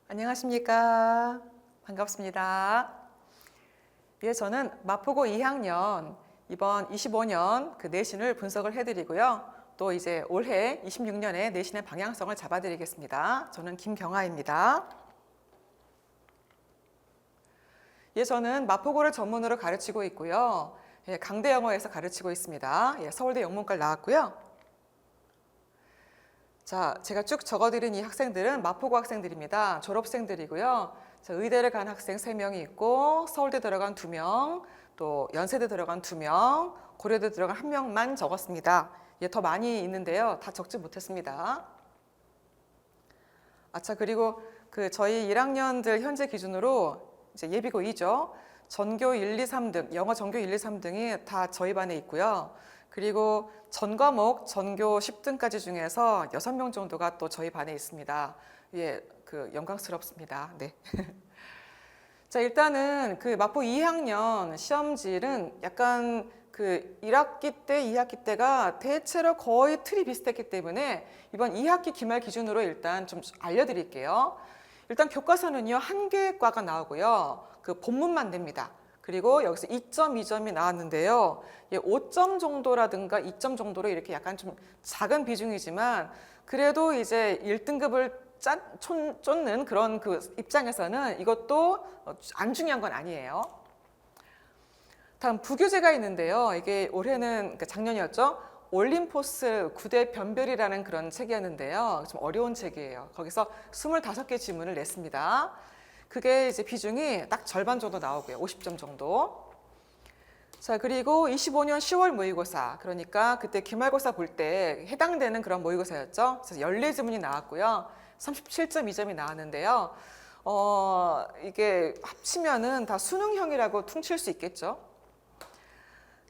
안녕하십니까. 반갑습니다. 예, 저는 마포고 2학년 이번 25년 그 내신을 분석을 해드리고요. 또 이제 올해 26년에 내신의 방향성을 잡아드리겠습니다. 저는 김경아입니다. 예, 저는 마포고를 전문으로 가르치고 있고요. 예, 강대영어에서 가르치고 있습니다. 예, 서울대 영문과를 나왔고요. 자, 제가 쭉 적어드린 이 학생들은 마포고 학생들입니다. 졸업생들이고요. 자, 의대를 간 학생 3명이 있고 서울대 들어간 2명, 또 연세대 들어간 2명, 고려대 들어간 1명만 적었습니다. 예, 더 많이 있는데요. 다 적지 못했습니다. 자, 그리고 저희 1학년들 현재 기준으로 이제 예비고 2죠. 전교 1, 2, 3등, 영어 전교 1, 2, 3등이 다 저희 반에 있고요. 그리고 전 과목 전교 10등까지 중에서 6명 정도가 또 저희 반에 있습니다. 예, 영광스럽습니다. 네. 자, 일단은 마포 2학년 시험지는 약간 1학기 때, 2학기 때가 대체로 거의 틀이 비슷했기 때문에 이번 2학기 기말 기준으로 일단 좀 알려드릴게요. 일단 교과서는요, 한 개의 과가 나오고요. 본문만 냅니다. 그리고 여기서 2점, 2점이 나왔는데요. 5점 정도라든가 2점 정도로 이렇게 약간 좀 작은 비중이지만 그래도 이제 1등급을 쫓는 그런 입장에서는 이것도 안 중요한 건 아니에요. 다음 부교재가 있는데요. 이게 올해는 작년이었죠. 올림포스 9대 변별이라는 그런 책이었는데요. 좀 어려운 책이에요. 거기서 25개 지문을 냈습니다. 그게 이제 비중이 딱 절반 정도 나오고요. 50점 정도. 자, 그리고 25년 10월 모의고사, 그러니까 그때 기말고사 볼 때 해당되는 그런 모의고사였죠. 그래서 14지문이 나왔고요. 37.2점이 나왔는데요. 이게 합치면은 다 수능형이라고 퉁칠 수 있겠죠.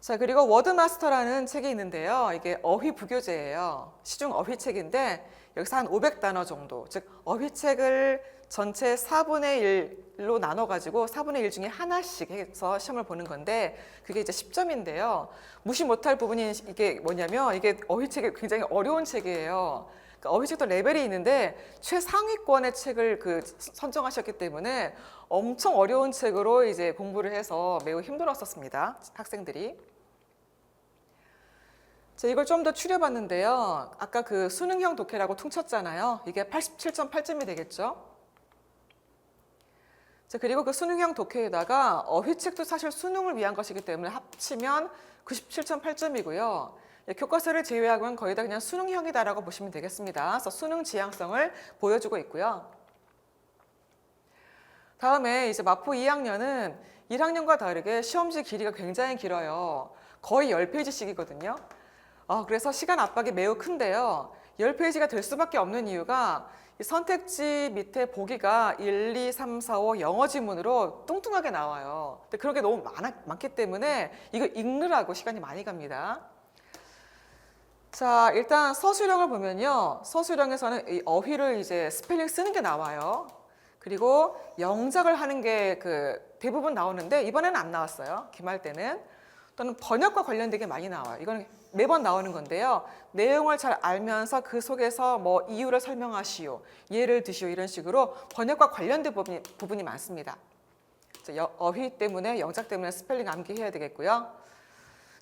자, 그리고 워드마스터라는 책이 있는데요. 이게 어휘 부교재예요. 시중 어휘책인데 여기서 한 500단어 정도, 즉 어휘책을 전체 4분의 1로 나눠가지고 4분의 1 중에 하나씩 해서 시험을 보는 건데 그게 이제 10점인데요. 무시 못할 부분이 이게 뭐냐면 이게 어휘책이 굉장히 어려운 책이에요. 그러니까 어휘책도 레벨이 있는데 최상위권의 책을 선정하셨기 때문에 엄청 어려운 책으로 이제 공부를 해서 매우 힘들었었습니다. 학생들이. 자, 이걸 좀 더 추려봤는데요. 아까 수능형 독해라고 퉁쳤잖아요. 이게 87.8점이 되겠죠. 자, 그리고 수능형 독해에다가 어휘책도 사실 수능을 위한 것이기 때문에 합치면 97.8점이고요. 교과서를 제외하고는 거의 다 그냥 수능형이다라고 보시면 되겠습니다. 그래서 수능 지향성을 보여주고 있고요. 다음에 이제 마포 2학년은 1학년과 다르게 시험지 길이가 굉장히 길어요. 거의 10페이지씩이거든요. 그래서 시간 압박이 매우 큰데요. 10페이지가 될 수밖에 없는 이유가 이 선택지 밑에 보기가 1, 2, 3, 4, 5 영어 지문으로 뚱뚱하게 나와요. 근데 그런 게 너무 많기 때문에 이거 읽느라고 시간이 많이 갑니다. 자, 일단 서술형을 보면요. 서술형에서는 이 어휘를 이제 스펠링 쓰는 게 나와요. 그리고 영작을 하는 게 대부분 나오는데 이번에는 안 나왔어요. 기말 때는. 또는 번역과 관련되게 많이 나와요. 이건 매번 나오는 건데요. 내용을 잘 알면서 그 속에서 뭐 이유를 설명하시오, 예를 드시오 이런 식으로 번역과 관련된 부분이 많습니다. 어휘 때문에, 영작 때문에 스펠링 암기해야 되겠고요.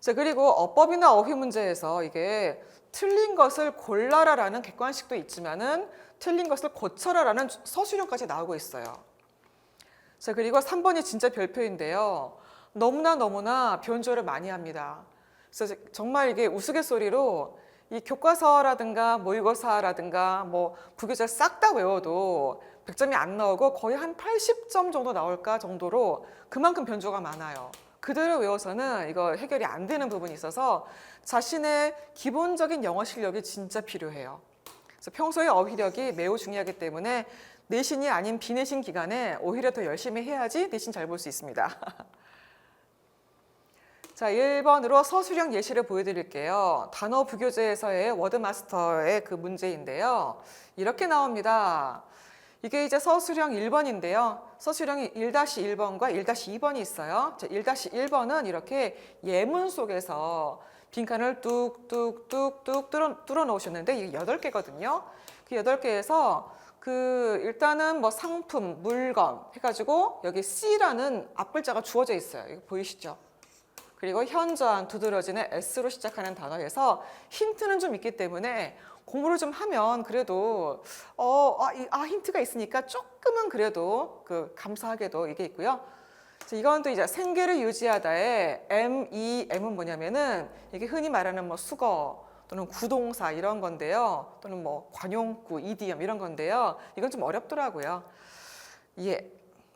자, 그리고 어법이나 어휘 문제에서 이게 틀린 것을 골라라라는 객관식도 있지만은 틀린 것을 고쳐라라는 서술형까지 나오고 있어요. 자, 그리고 3번이 진짜 별표인데요. 너무나 변조를 많이 합니다. 그래서 정말 이게 우스갯소리로 이 교과서라든가 모의고사라든가 뭐 부교재 싹 다 외워도 100점이 안 나오고 거의 한 80점 정도 나올까 정도로 그만큼 변조가 많아요. 그대로 외워서는 이거 해결이 안 되는 부분이 있어서 자신의 기본적인 영어 실력이 진짜 필요해요. 그래서 평소에 어휘력이 매우 중요하기 때문에 내신이 아닌 비내신 기간에 오히려 더 열심히 해야지 내신 잘 볼 수 있습니다. 자, 1번으로 서술형 예시를 보여드릴게요. 단어 부교재에서의 워드마스터의 문제인데요. 이렇게 나옵니다. 이게 이제 서술형 1번인데요. 서술형이 1-1번과 1-2번이 있어요. 1-1번은 이렇게 예문 속에서 빈칸을 뚝뚝뚝뚝 뚫어 놓으셨는데 이게 8개거든요. 그 8개에서 일단은 뭐 상품, 물건 해가지고 여기 C라는 앞글자가 주어져 있어요. 이거 보이시죠? 그리고 현저한, 두드러지는 S로 시작하는 단어에서 힌트는 좀 있기 때문에 공부를 좀 하면 그래도 힌트가 있으니까 조금은 그래도 감사하게도 이게 있고요. 이건 또 이제 생계를 유지하다의 MEM은 뭐냐면은 이게 흔히 말하는 뭐 수거 또는 구동사 이런 건데요. 또는 뭐 관용구, 이디엄 이런 건데요. 이건 좀 어렵더라고요. 예.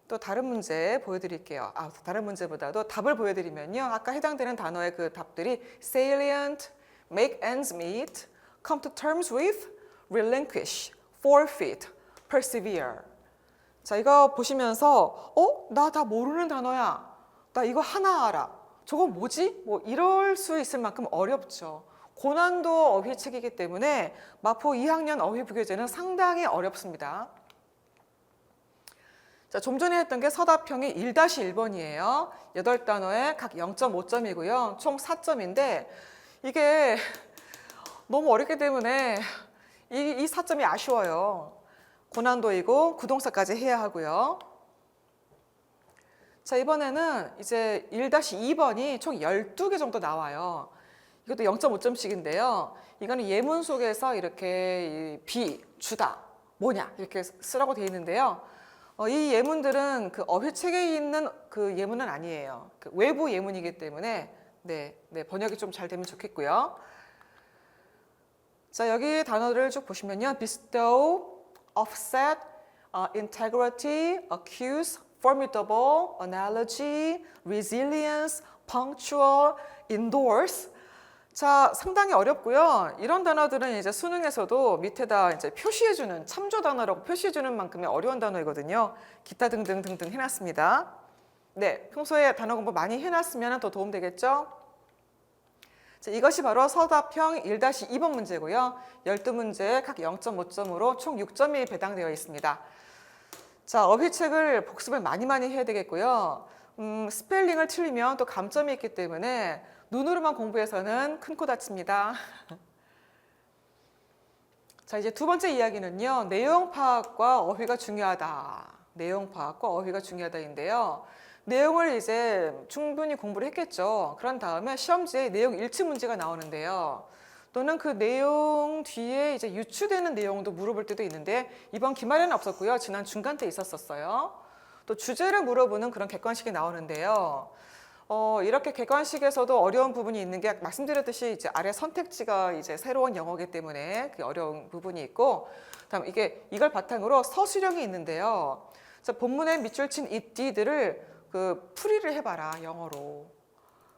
또 다른 문제 보여드릴게요. 다른 문제보다도 답을 보여드리면요. 아까 해당되는 단어의 그 답들이 salient, make ends meet, come to terms with, relinquish, forfeit, persevere. 자, 이거 보시면서 나 다 모르는 단어야. 나 이거 하나 알아. 저거 뭐지? 뭐 이럴 수 있을 만큼 어렵죠. 고난도 어휘책이기 때문에 마포 2학년 어휘부교재는 상당히 어렵습니다. 자, 좀 전에 했던 게 서답형이 1-1번이에요. 8단어에 각 0.5점이고요. 총 4점인데 이게 너무 어렵기 때문에 이 4점이 아쉬워요. 고난도이고 구동사까지 해야 하고요. 자, 이번에는 이제 1-2번이 총 12개 정도 나와요. 이것도 0.5점씩인데요. 이거는 예문 속에서 이렇게 주다, 뭐냐 이렇게 쓰라고 되어 있는데요. 이 예문들은 그 어휘책에 있는 그 예문은 아니에요. 그 외부 예문이기 때문에 번역이 좀 잘 되면 좋겠고요. 자, 여기 단어들을 쭉 보시면요. bestow, offset, integrity, accuse, formidable, analogy, resilience, punctual, endorse. 자, 상당히 어렵고요. 이런 단어들은 이제 수능에서도 밑에다 이제 표시해주는 참조 단어라고 표시해주는 만큼의 어려운 단어이거든요. 기타 등등 해놨습니다. 네, 평소에 단어 공부 많이 해놨으면 더 도움 되겠죠? 자, 이것이 바로 서답형 1-2번 문제고요. 12문제 각 0.5점으로 총 6점이 배당되어 있습니다. 자, 어휘책을 복습을 많이 해야 되겠고요. 스펠링을 틀리면 또 감점이 있기 때문에 눈으로만 공부해서는 큰 코 다칩니다. 자, 이제 두 번째 이야기는요. 내용 파악과 어휘가 중요하다. 내용 파악과 어휘가 중요하다인데요. 내용을 이제 충분히 공부를 했겠죠. 그런 다음에 시험지에 내용 일치 문제가 나오는데요. 또는 그 내용 뒤에 이제 유추되는 내용도 물어볼 때도 있는데 이번 기말에는 없었고요. 지난 중간 때 있었어요. 또 주제를 물어보는 그런 객관식이 나오는데요. 이렇게 객관식에서도 어려운 부분이 있는 게 말씀드렸듯이 이제 아래 선택지가 이제 새로운 영어이기 때문에 그 어려운 부분이 있고, 다음 이걸 바탕으로 서술형이 있는데요. 자, 본문에 밑줄 친 it did를 풀이를 해봐라 영어로.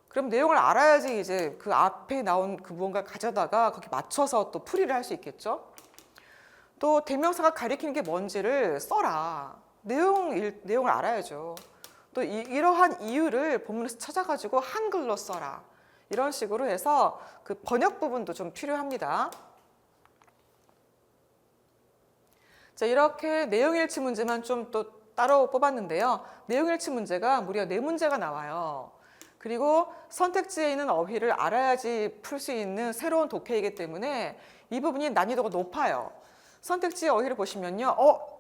그럼 내용을 알아야지 이제 그 앞에 나온 그 무언가를 가져다가 거기 맞춰서 또 풀이를 할 수 있겠죠. 또 대명사가 가리키는 게 뭔지를 써라. 내용을 알아야죠. 또 이러한 이유를 본문에서 찾아가지고 한글로 써라. 이런 식으로 해서 그 번역 부분도 좀 필요합니다. 자, 이렇게 내용일치 문제만 좀 또 따로 뽑았는데요. 내용일치 문제가 무려 4문제가 나와요. 그리고 선택지에 있는 어휘를 알아야지 풀 수 있는 새로운 독해이기 때문에 이 부분이 난이도가 높아요. 선택지 어휘를 보시면요.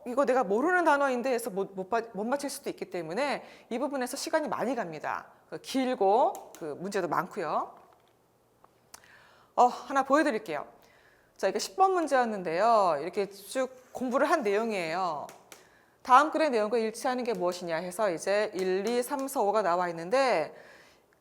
이거 내가 모르는 단어인데 해서 못 맞힐 수도 있기 때문에 이 부분에서 시간이 많이 갑니다. 길고 그 문제도 많고요. 하나 보여드릴게요. 자, 이게 10번 문제였는데요. 이렇게 쭉 공부를 한 내용이에요. 다음 글의 내용과 일치하는 게 무엇이냐 해서 이제 1, 2, 3, 4, 5가 나와 있는데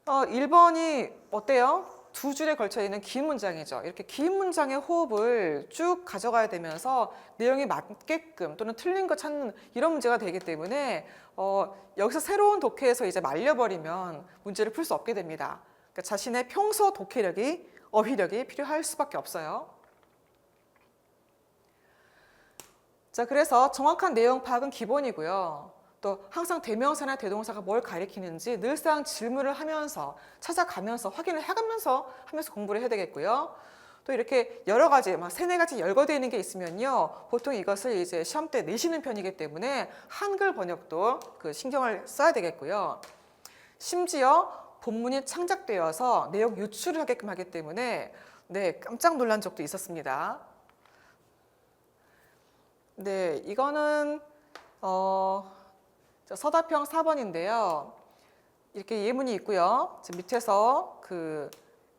1번이 어때요? 2줄에 걸쳐 있는 긴 문장이죠. 이렇게 긴 문장의 호흡을 쭉 가져가야 되면서 내용이 맞게끔 또는 틀린 거 찾는 이런 문제가 되기 때문에 여기서 새로운 독해에서 이제 말려버리면 문제를 풀 수 없게 됩니다. 그러니까 자신의 평소 독해력이, 어휘력이 필요할 수밖에 없어요. 자, 그래서 정확한 내용 파악은 기본이고요. 또 항상 대명사나 대동사가 뭘 가리키는지 늘상 질문을 하면서 찾아가면서 확인을 해가면서 공부를 해야 되겠고요. 또 이렇게 여러 가지 막 3-4가지 열거되어 있는 게 있으면요. 보통 이것을 이제 시험 때 내시는 편이기 때문에 한글 번역도 신경을 써야 되겠고요. 심지어 본문이 창작되어서 내용 유출을 하게끔 하기 때문에 깜짝 놀란 적도 있었습니다. 네, 이거는 서답형 4번인데요. 이렇게 예문이 있고요. 밑에서 그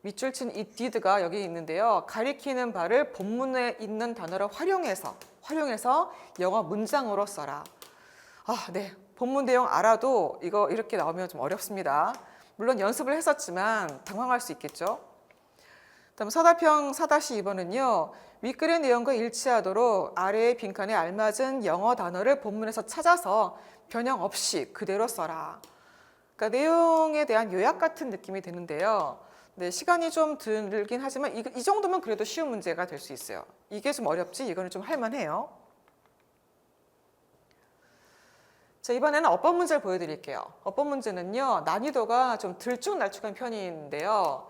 밑줄 친 it did가 여기 있는데요. 가리키는 바를 본문에 있는 단어를 활용해서 영어 문장으로 써라. 네. 본문 내용 알아도 이거 이렇게 나오면 좀 어렵습니다. 물론 연습을 했었지만 당황할 수 있겠죠. 다음 서답형 4-2번은요. 윗글의 내용과 일치하도록 아래의 빈칸에 알맞은 영어 단어를 본문에서 찾아서 변형 없이 그대로 써라. 그러니까 내용에 대한 요약 같은 느낌이 드는데요. 네, 시간이 좀 들긴 하지만 이 정도면 그래도 쉬운 문제가 될 수 있어요. 이게 좀 어렵지? 이거는 좀 할만해요. 자, 이번에는 어법 문제를 보여드릴게요. 어법 문제는요, 난이도가 좀 들쭉날쭉한 편인데요.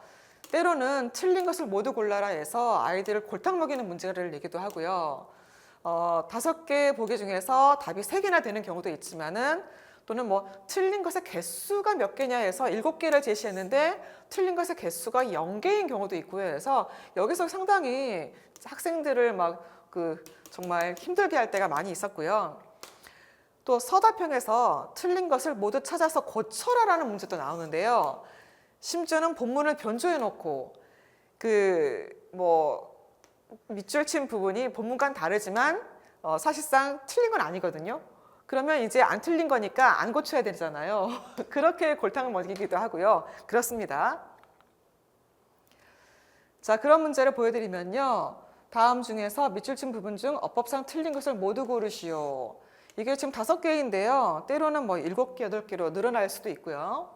때로는 틀린 것을 모두 골라라 해서 아이들을 골탕 먹이는 문제를 내기도 하고요. 5개 보기 중에서 답이 3개나 되는 경우도 있지만은 또는 뭐 틀린 것의 개수가 몇 개냐 해서 7개를 제시했는데 틀린 것의 개수가 0개인 경우도 있고요. 그래서 여기서 상당히 학생들을 막 정말 힘들게 할 때가 많이 있었고요. 또 서답형에서 틀린 것을 모두 찾아서 고쳐라라는 문제도 나오는데요. 심지어는 본문을 변조해 놓고 밑줄 친 부분이 본문과는 다르지만 사실상 틀린 건 아니거든요. 그러면 이제 안 틀린 거니까 안 고쳐야 되잖아요. 그렇게 골탕을 먹이기도 하고요. 그렇습니다. 자, 그런 문제를 보여드리면요. 다음 중에서 밑줄 친 부분 중 어법상 틀린 것을 모두 고르시오. 이게 지금 5개인데요. 때로는 7개, 8개로 늘어날 수도 있고요.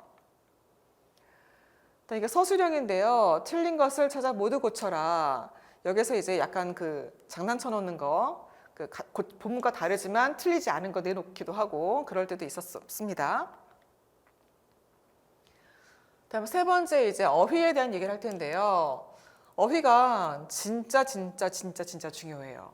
이게 서술형인데요. 틀린 것을 찾아 모두 고쳐라. 여기서 이제 약간 장난쳐 놓는 거, 본문과 다르지만 틀리지 않은 거 내놓기도 하고 그럴 때도 있었습니다. 다음 3번째 이제 어휘에 대한 얘기를 할 텐데요. 어휘가 진짜 중요해요.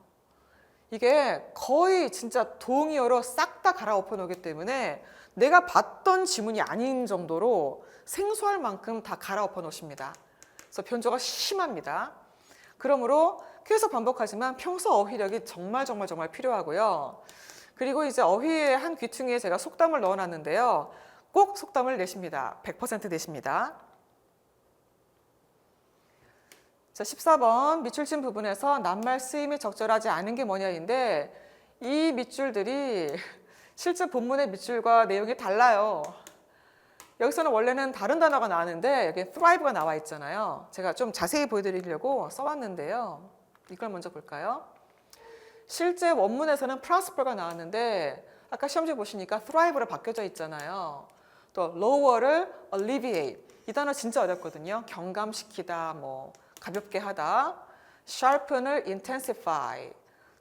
이게 거의 진짜 동의어로 싹 다 갈아엎어 놓기 때문에 내가 봤던 지문이 아닌 정도로 생소할 만큼 다 갈아엎어 놓으십니다. 그래서 변조가 심합니다. 그러므로 계속 반복하지만 평소 어휘력이 정말 필요하고요. 그리고 이제 어휘의 한 귀퉁이에 제가 속담을 넣어놨는데요. 꼭 속담을 내십니다. 100% 내십니다. 자, 14번 밑줄 친 부분에서 낱말 쓰임이 적절하지 않은 게 뭐냐인데 이 밑줄들이 실제 본문의 밑줄과 내용이 달라요. 여기서는 원래는 다른 단어가 나왔는데 여기 thrive가 나와 있잖아요. 제가 좀 자세히 보여드리려고 써왔는데요. 이걸 먼저 볼까요? 실제 원문에서는 prosper가 나왔는데 아까 시험지 보시니까 thrive로 바뀌어져 있잖아요. 또 lower를 alleviate. 이 단어 진짜 어렵거든요. 경감시키다, 가볍게 하다. sharpen을 intensify.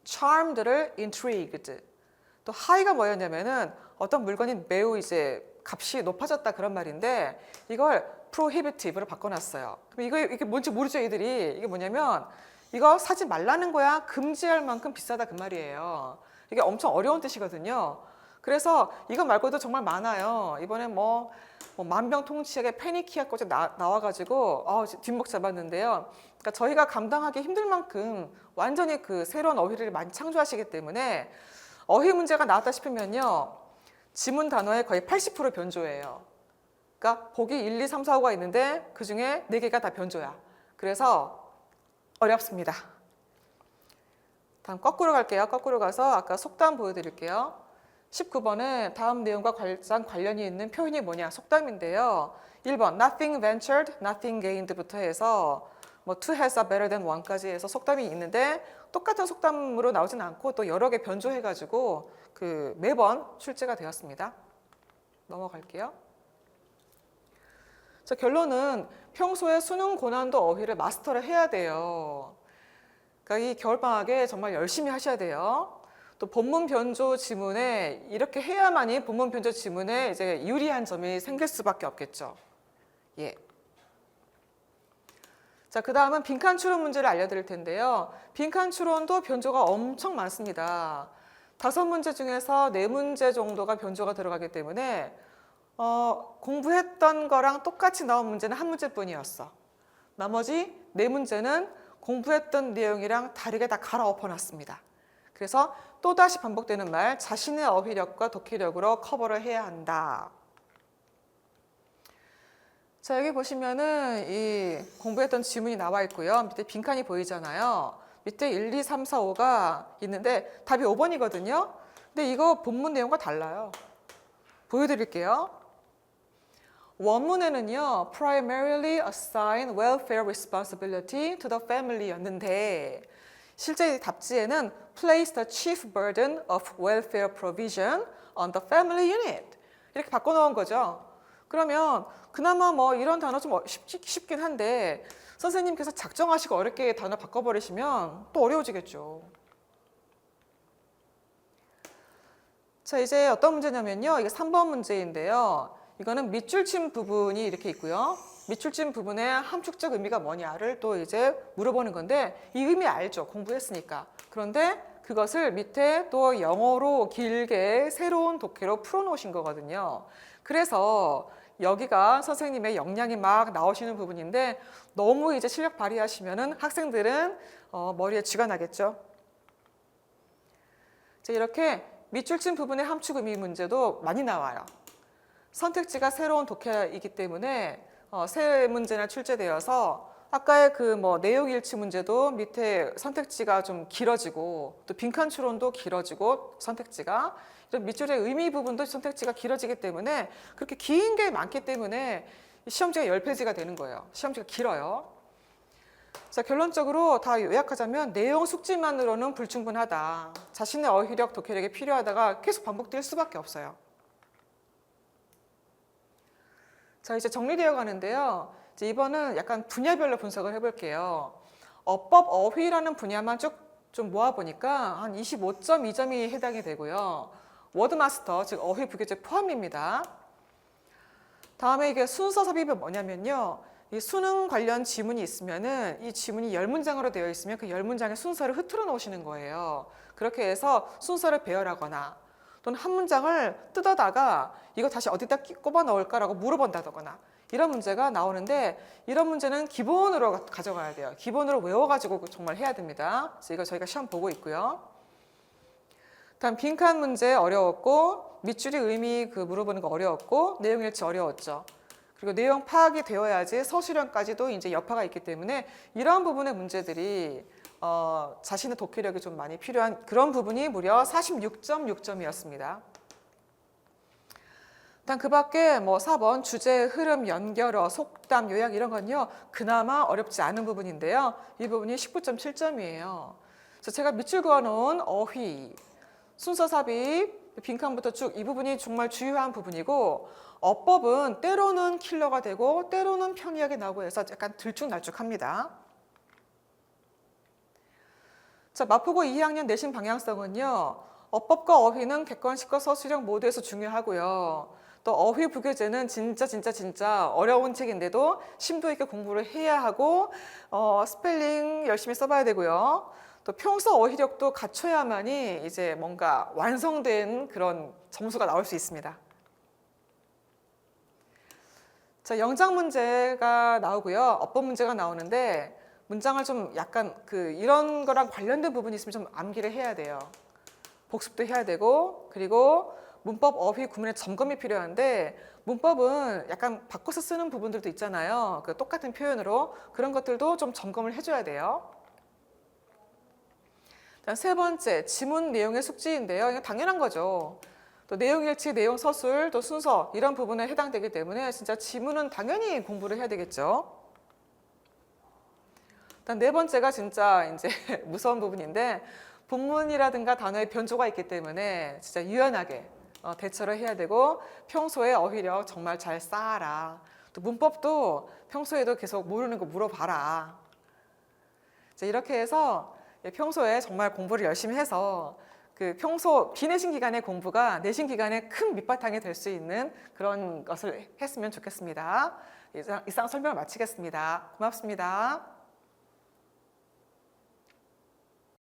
charmed를 intrigued. 또 high가 뭐였냐면은 어떤 물건이 매우 이제 값이 높아졌다 그런 말인데 이걸 prohibitive로 바꿔놨어요. 그럼 이게 뭔지 모르죠, 애들이. 이게 뭐냐면 이거 사지 말라는 거야. 금지할 만큼 비싸다 그 말이에요. 이게 엄청 어려운 뜻이거든요. 그래서 이거 말고도 정말 많아요. 이번에 만병통치약에 페니키아까지 나와가지고 뒷목 잡았는데요. 그러니까 저희가 감당하기 힘들 만큼 완전히 새로운 어휘를 많이 창조하시기 때문에 어휘 문제가 나왔다 싶으면요. 지문 단어의 거의 80% 변조예요. 그러니까 보기 1, 2, 3, 4, 5가 있는데 그중에 4개가 다 변조야. 그래서 어렵습니다. 다음 거꾸로 갈게요. 거꾸로 가서 아까 속담 보여드릴게요. 19번에 다음 내용과 가장 관련이 있는 표현이 뭐냐? 속담인데요. 1번 nothing ventured, nothing gained부터 해서 two has a better than one까지 해서 속담이 있는데 똑같은 속담으로 나오진 않고 또 여러 개 변조해가지고 매번 출제가 되었습니다. 넘어갈게요. 자, 결론은 평소에 수능 고난도 어휘를 마스터를 해야 돼요. 그러니까 이 겨울방학에 정말 열심히 하셔야 돼요. 또 본문 변조 지문에 이렇게 해야만이 본문 변조 지문에 이제 유리한 점이 생길 수밖에 없겠죠. 예. 자, 그 다음은 빈칸 추론 문제를 알려드릴 텐데요. 빈칸 추론도 변조가 엄청 많습니다. 5문제 중에서 4문제 정도가 변조가 들어가기 때문에 공부했던 거랑 똑같이 나온 문제는 1문제뿐이었어. 나머지 4문제는 공부했던 내용이랑 다르게 다 갈아엎어 놨습니다. 그래서 또다시 반복되는 말, 자신의 어휘력과 독해력으로 커버를 해야 한다. 자, 여기 보시면은 이 공부했던 지문이 나와 있고요. 밑에 빈칸이 보이잖아요. 밑에 1, 2, 3, 4, 5가 있는데 답이 5번이거든요. 근데 이거 본문 내용과 달라요. 보여드릴게요. 원문에는요, primarily assign welfare responsibility to the family였는데 실제 답지에는 place the chief burden of welfare provision on the family unit 이렇게 바꿔놓은 거죠. 그러면 그나마 뭐 이런 단어 좀 쉽긴 한데 선생님께서 작정하시고 어렵게 단어 바꿔버리시면 또 어려워지겠죠. 자, 이제 어떤 문제냐면요. 이게 3번 문제인데요. 이거는 밑줄 친 부분이 이렇게 있고요. 밑줄 친 부분의 함축적 의미가 뭐냐를 또 이제 물어보는 건데 이 의미 알죠? 공부했으니까. 그런데 그것을 밑에 또 영어로 길게 새로운 독해로 풀어놓으신 거거든요. 그래서 여기가 선생님의 역량이 막 나오시는 부분인데 너무 이제 실력 발휘하시면은 학생들은 머리에 쥐가 나겠죠. 자, 이렇게 밑줄 친 부분의 함축 의미 문제도 많이 나와요. 선택지가 새로운 독해이기 때문에 새 문제나 출제되어서 아까의 그 뭐 내용 일치 문제도 밑에 선택지가 좀 길어지고 또 빈칸 추론도 길어지고 선택지가 밑줄의 의미 부분도 선택지가 길어지기 때문에 그렇게 긴 게 많기 때문에 시험지가 10페이지가 되는 거예요. 시험지가 길어요. 자, 결론적으로 다 요약하자면 내용 숙지만으로는 불충분하다. 자신의 어휘력, 독해력이 필요하다가 계속 반복될 수밖에 없어요. 자, 이제 정리되어 가는데요. 이제 이번은 약간 분야별로 분석을 해볼게요. 어법, 어휘라는 분야만 쭉 좀 모아보니까 한 25.2점이 해당이 되고요. 워드마스터, 즉 어휘 부교재 포함입니다. 다음에 이게 순서 삽입이 뭐냐면요. 이 수능 관련 지문이 있으면은 이 지문이 10문장으로 되어 있으면 그 10문장의 순서를 흐트러 놓으시는 거예요. 그렇게 해서 순서를 배열하거나 또는 한 문장을 뜯어다가 이거 다시 어디다 꼽아 넣을까라고 물어본다거나 이런 문제가 나오는데 이런 문제는 기본으로 가져가야 돼요. 기본으로 외워가지고 정말 해야 됩니다. 그래서 이거 저희가 시험 보고 있고요. 다음 빈칸 문제 어려웠고 밑줄이 의미 물어보는 거 어려웠고 내용 일치 어려웠죠. 그리고 내용 파악이 되어야지 서술형까지도 이제 여파가 있기 때문에 이러한 부분의 문제들이 자신의 독해력이 좀 많이 필요한 그런 부분이 무려 46.6점이었습니다. 일단 그 밖에 뭐 4번 주제, 흐름, 연결어, 속담, 요약 이런 건요. 그나마 어렵지 않은 부분인데요. 이 부분이 19.7점이에요. 그래서 제가 밑줄 그어놓은 어휘, 순서 삽입, 빈칸부터 쭉 이 부분이 정말 주요한 부분이고 어법은 때로는 킬러가 되고 때로는 평이하게 나오고 해서 약간 들쭉날쭉합니다. 자, 마포고 2학년 내신 방향성은요. 어법과 어휘는 객관식과 서술형 모두에서 중요하고요. 또 어휘 부교재는 진짜 어려운 책인데도 심도 있게 공부를 해야 하고 스펠링 열심히 써봐야 되고요. 또 평소 어휘력도 갖춰야만이 이제 뭔가 완성된 그런 점수가 나올 수 있습니다. 자, 영작 문제가 나오고요. 어법 문제가 나오는데 문장을 좀 약간 이런 거랑 관련된 부분이 있으면 좀 암기를 해야 돼요. 복습도 해야 되고 그리고 문법 어휘 구문의 점검이 필요한데 문법은 약간 바꿔서 쓰는 부분들도 있잖아요. 똑같은 표현으로 그런 것들도 좀 점검을 해줘야 돼요. 세 번째, 지문 내용의 숙지인데요. 이거 당연한 거죠. 또 내용 일치, 내용 서술, 또 순서 이런 부분에 해당되기 때문에 진짜 지문은 당연히 공부를 해야 되겠죠. 일단 네 번째가 진짜 이제 무서운 부분인데 본문이라든가 단어의 변조가 있기 때문에 진짜 유연하게 대처를 해야 되고 평소에 어휘력 정말 잘 쌓아라. 또 문법도 평소에도 계속 모르는 거 물어봐라. 이렇게 해서 평소에 정말 공부를 열심히 해서 평소 비내신 기간의 공부가 내신 기간에 큰 밑바탕이 될 수 있는 그런 것을 했으면 좋겠습니다. 이상 설명을 마치겠습니다. 고맙습니다.